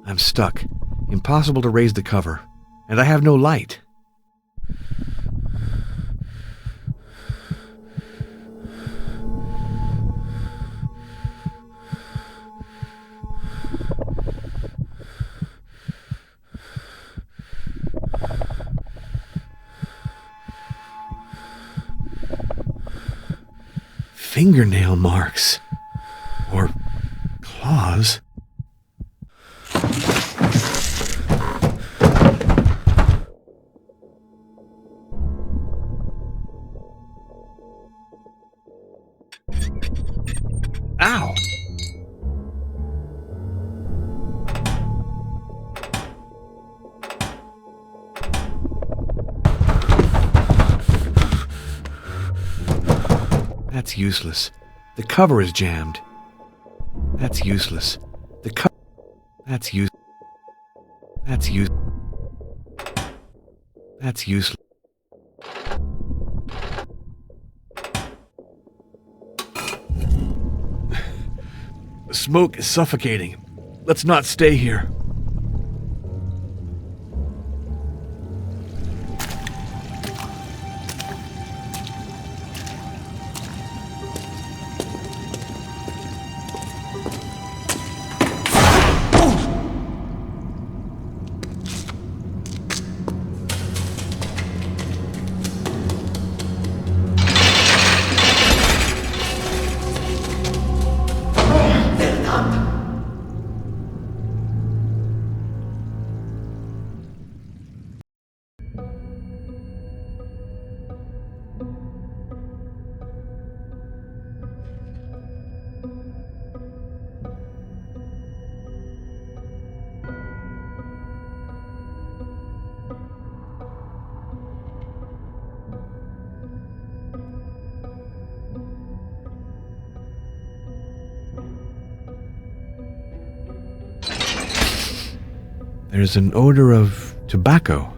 I'm stuck. Impossible to raise the cover. And I have no light. Fingernail marks. Or claws. Ow! That's useless. The cover is jammed. That's useless. The cover... That's use... That's use... That's useless. The smoke is suffocating. Let's not stay here. There's an odor of tobacco.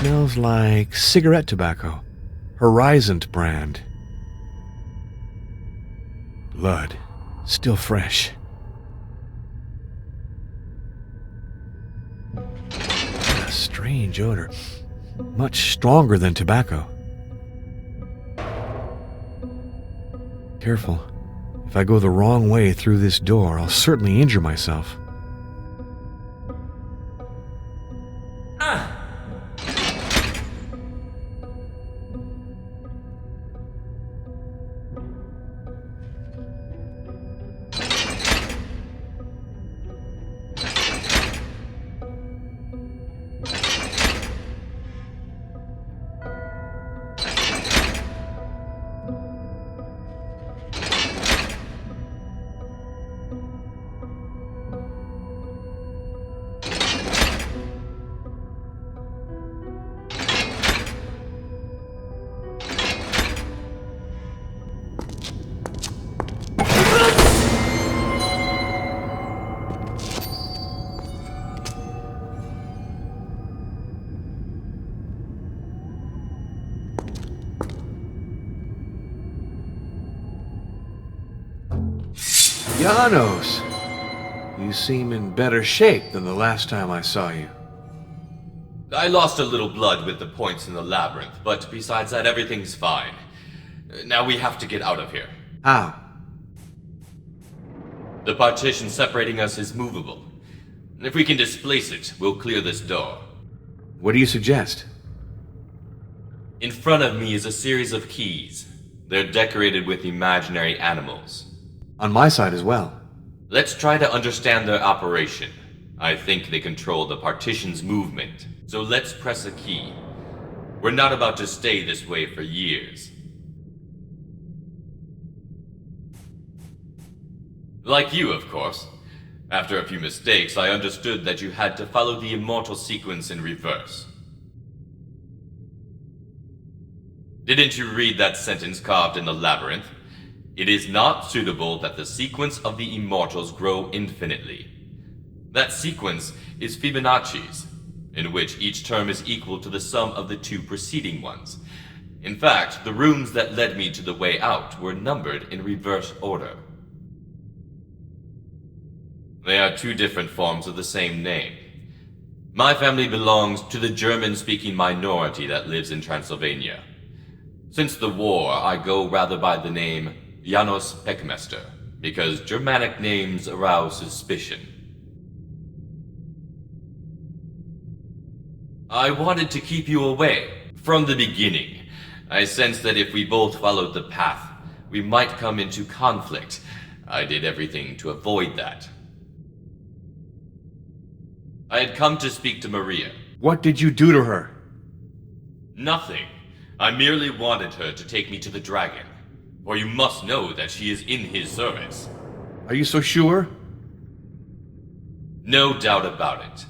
Smells like cigarette tobacco. Horizon brand. Blood. Still fresh. A strange odor. Much stronger than tobacco. Careful. If I go the wrong way through this door, I'll certainly injure myself. Janos, you seem in better shape than the last time I saw you. I lost a little blood with the points in the labyrinth, but besides that, everything's fine. Now we have to get out of here. How? The partition separating us is movable. If we can displace it, we'll clear this door. What do you suggest? In front of me is a series of keys. They're decorated with imaginary animals. On my side as well. Let's try to understand their operation. I think they control the partition's movement. So let's press a key. We're not about to stay this way for years. Like you, of course. After a few mistakes, I understood that you had to follow the immortal sequence in reverse. Didn't you read that sentence carved in the labyrinth? It is not suitable that the sequence of the immortals grow infinitely. That sequence is Fibonacci's, in which each term is equal to the sum of the two preceding ones. In fact, the rooms that led me to the way out were numbered in reverse order. They are two different forms of the same name. My family belongs to the German-speaking minority that lives in Transylvania. Since the war, I go rather by the name Janos Beckmester, because Germanic names arouse suspicion. I wanted to keep you away. From the beginning, I sensed that if we both followed the path, we might come into conflict. I did everything to avoid that. I had come to speak to Maria. What did you do to her? Nothing. I merely wanted her to take me to the dragon. For you must know that she is in his service. Are you so sure? No doubt about it.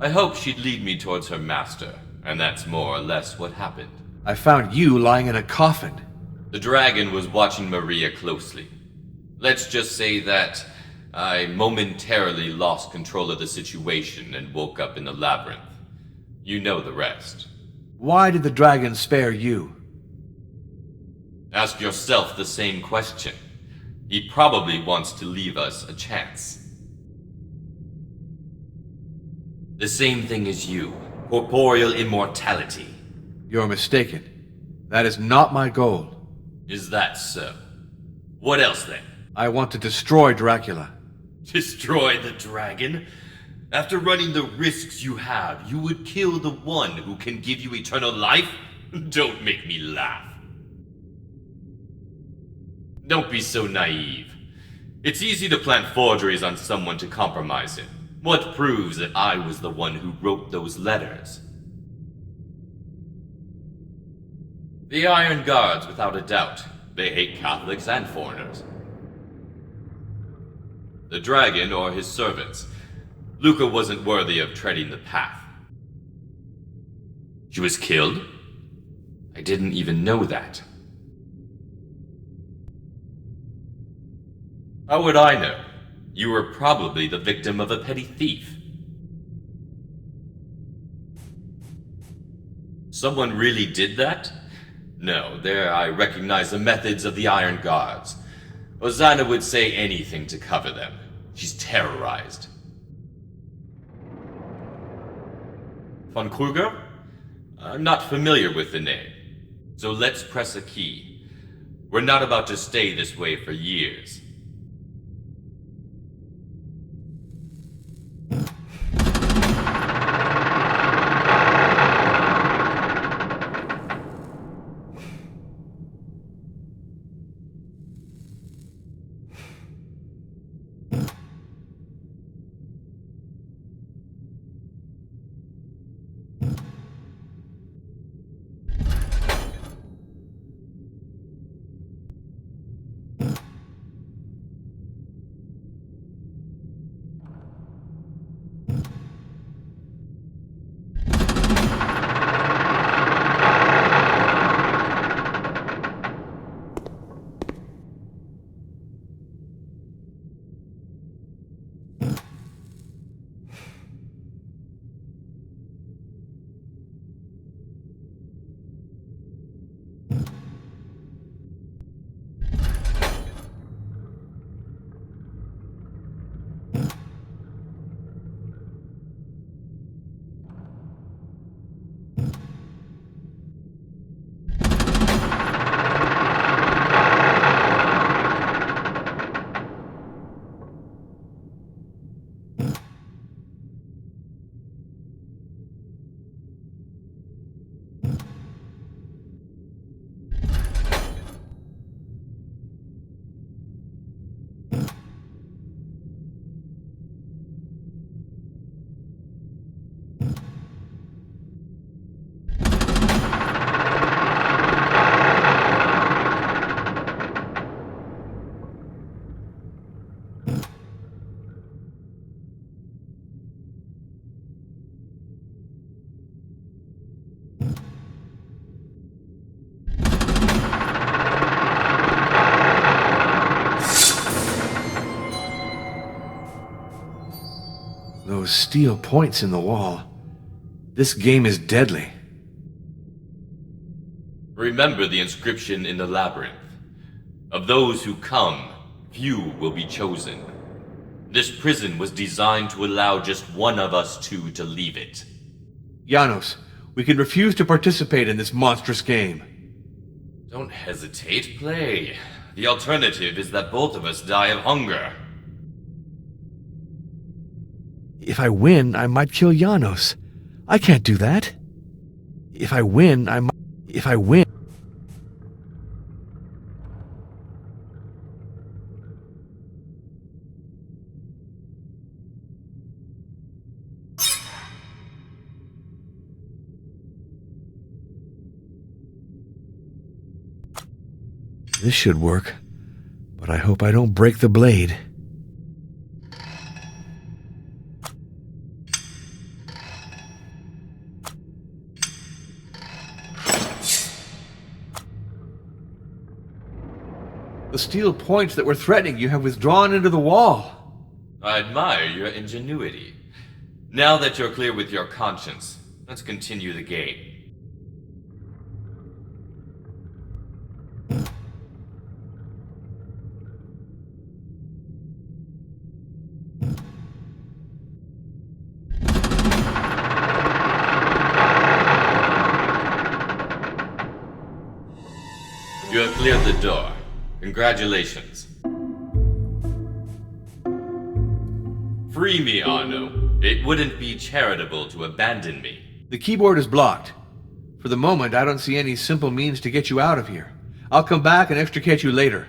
I hoped she'd lead me towards her master, and that's more or less what happened. I found you lying in a coffin. The dragon was watching Maria closely. Let's just say that I momentarily lost control of the situation and woke up in the labyrinth. You know the rest. Why did the dragon spare you? Ask yourself the same question. He probably wants to leave us a chance. The same thing as you. Corporeal immortality. You're mistaken. That is not my goal. Is that so? What else then? I want to destroy Dracula. Destroy the dragon? After running the risks you have, you would kill the one who can give you eternal life? Don't make me laugh. Don't be so naive. It's easy to plant forgeries on someone to compromise him. What proves that I was the one who wrote those letters? The Iron Guards, without a doubt. They hate Catholics and foreigners. The dragon or his servants. Luca wasn't worthy of treading the path. She was killed? I didn't even know that. How would I know? You were probably the victim of a petty thief. Someone really did that? No, there I recognize the methods of the Iron Guards. Ozana would say anything to cover them. She's terrorized. Von Kruger? I'm not familiar with the name. So let's press a key. We're not about to stay this way for years. those steel points in the wall. This game is deadly. Remember the inscription in the labyrinth. Of those who come, few will be chosen. This prison was designed to allow just one of us two to leave it. Janos, we can refuse to participate in this monstrous game. Don't hesitate, play. The alternative is that both of us die of hunger. If I win, I might kill Janos. I can't do that. If I win, I might... If I win... This should work, but I hope I don't break the blade. The steel points that were threatening you have withdrawn into the wall. I admire your ingenuity. Now that you're clear with your conscience, let's continue the game. You have cleared the door. Congratulations. Free me, Arno. It wouldn't be charitable to abandon me. The keyboard is blocked. For the moment, I don't see any simple means to get you out of here. I'll come back and extricate you later.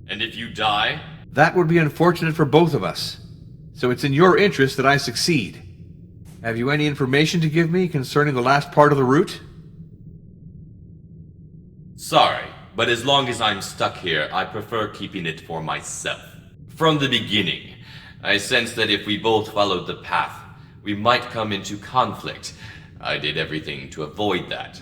And if you die? That would be unfortunate for both of us. So it's in your interest that I succeed. Have you any information to give me concerning the last part of the route? Sorry, but as long as I'm stuck here, I prefer keeping it for myself. From the beginning, I sensed that if we both followed the path, we might come into conflict. I did everything to avoid that.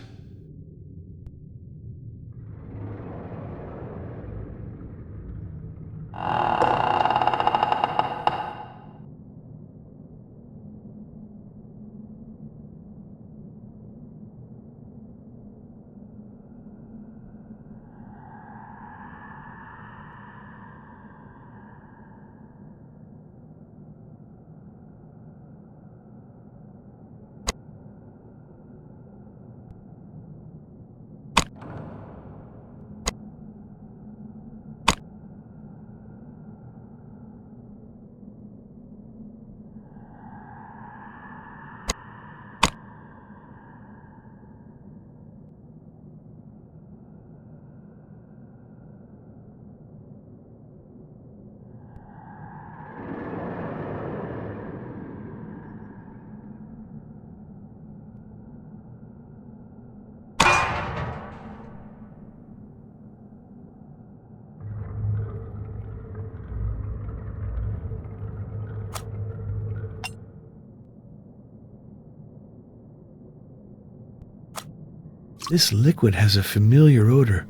This liquid has a familiar odor,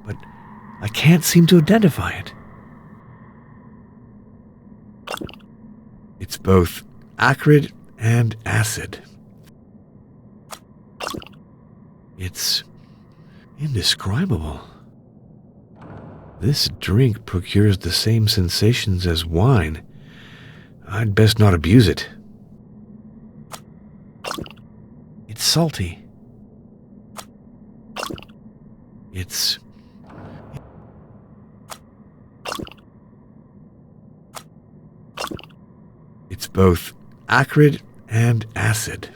but I can't seem to identify it. It's both acrid and acid. It's indescribable. This drink procures the same sensations as wine. I'd best not abuse it. It's salty. It's both acrid and acid.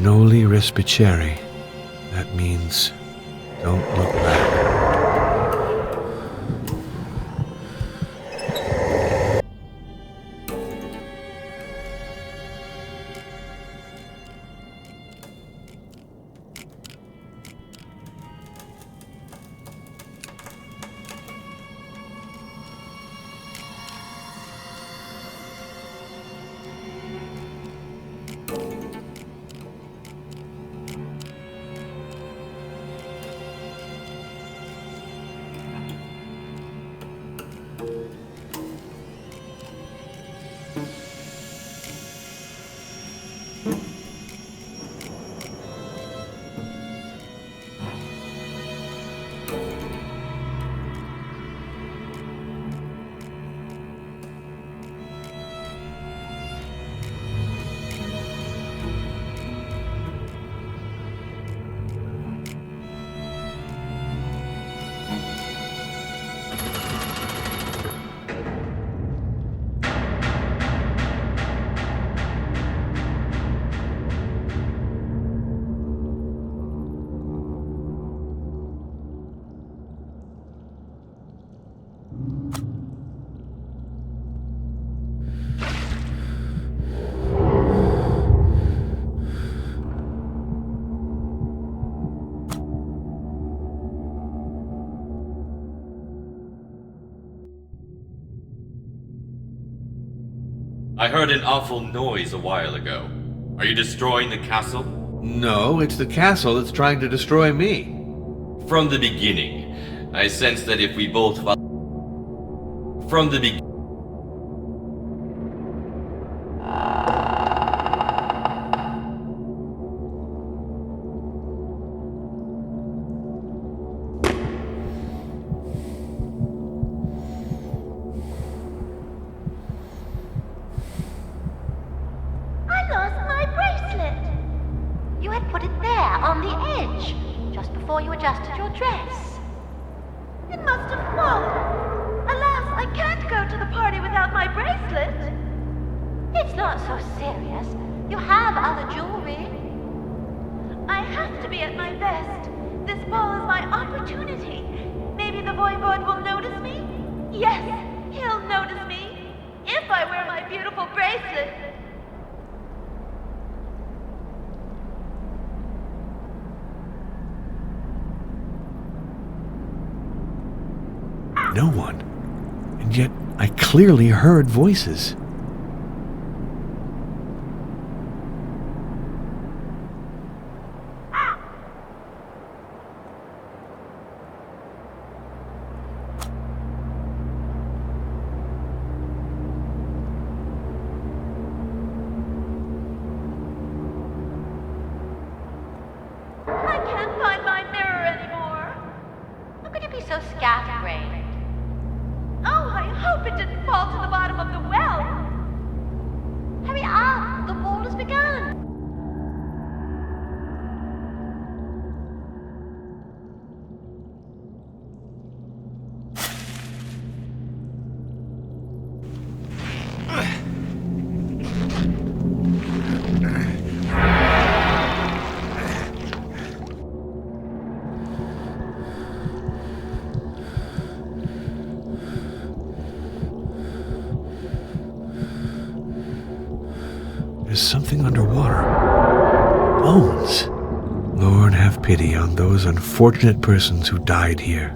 Noli respicere. That means don't look back. I heard an awful noise a while ago. Are you destroying the castle? No, it's the castle that's trying to destroy me. From the beginning, I sensed that if we both From the beginning. Before you adjusted your dress. It must have fallen. Alas, I can't go to the party without my bracelet. It's not so serious. You have other jewelry. I have to be at my best. This ball is my opportunity. Maybe the voivode will notice me? Yes, he'll notice me. If I wear my beautiful bracelet. No one. And yet I clearly heard voices. I can't find my mirror anymore. How could you be so scatterbrained? Oh, I hope it didn't fall to the bottom of the well. Hurry up, the ball has begun. There's something underwater. Bones. Lord, have pity on those unfortunate persons who died here.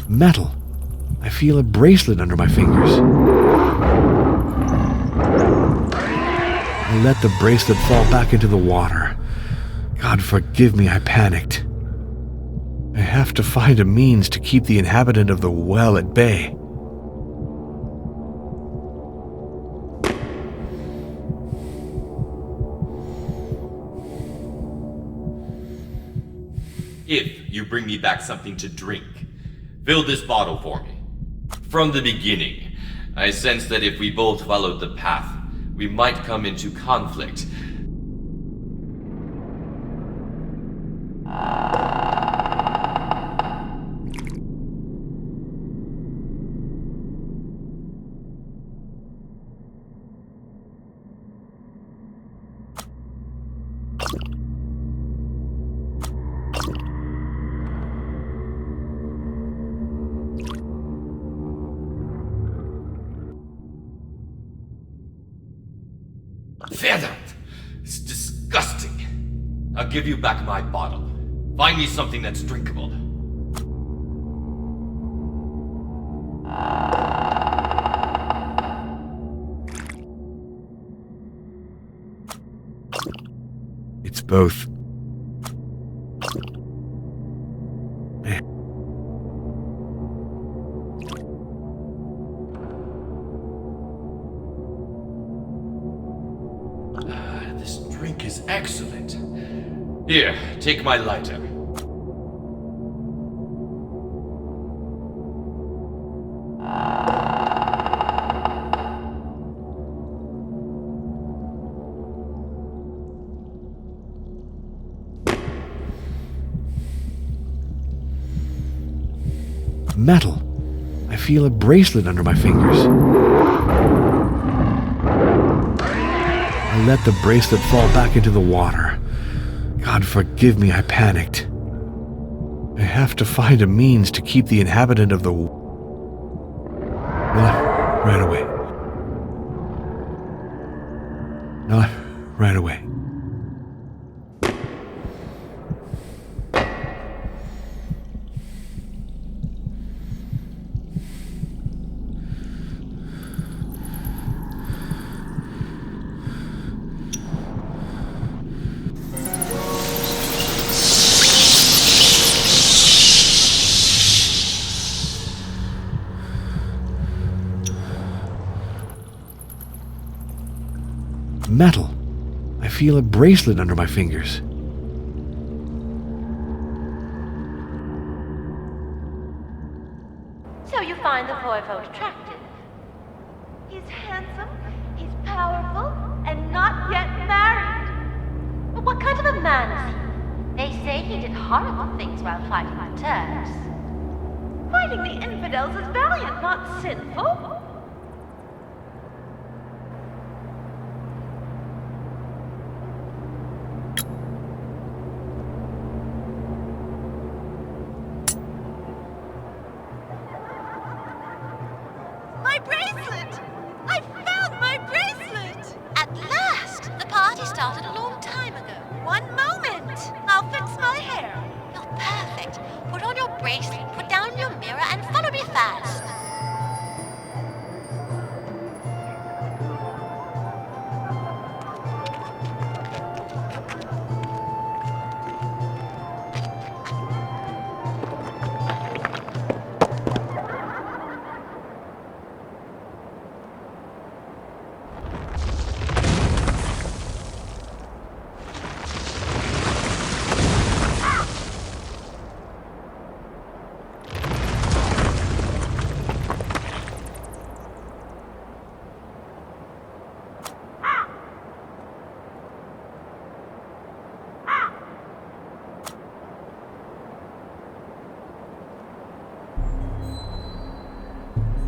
Metal. I feel a bracelet under my fingers. I let the bracelet fall back into the water. God forgive me, I panicked. I have to find a means to keep the inhabitant of the well at bay. If you bring me back something to drink, fill this bottle for me. From the beginning, I sensed that if we both followed the path, we might come into conflict. Verdammt! It's disgusting. I'll give you back my bottle. Find me something that's drinkable. It's both. This drink is excellent. Here, take my lighter. Metal. I feel a bracelet under my fingers. I let the bracelet fall back into the water. God forgive me, I panicked. I have to find a means to keep the inhabitant of the... Not right away. Not right away. Metal. I feel a bracelet under my fingers. So you find the Voivode attractive? He's handsome, he's powerful, and not yet married. But what kind of a man is he? They say he did horrible things while fighting the Turks. Fighting the infidels is valiant, not sinful. My bracelet! I found my bracelet! At last! The party started a long time ago. One moment! I'll fix my hair. You're perfect. Put on your bracelet, put down your mirror, and follow me fast.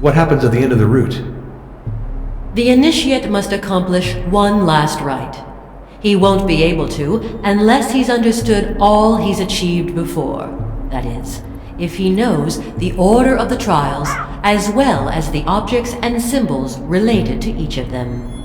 What happens at the end of the route? The initiate must accomplish one last rite. He won't be able to unless he's understood all he's achieved before. That is, if he knows the order of the trials, as well as the objects and symbols related to each of them.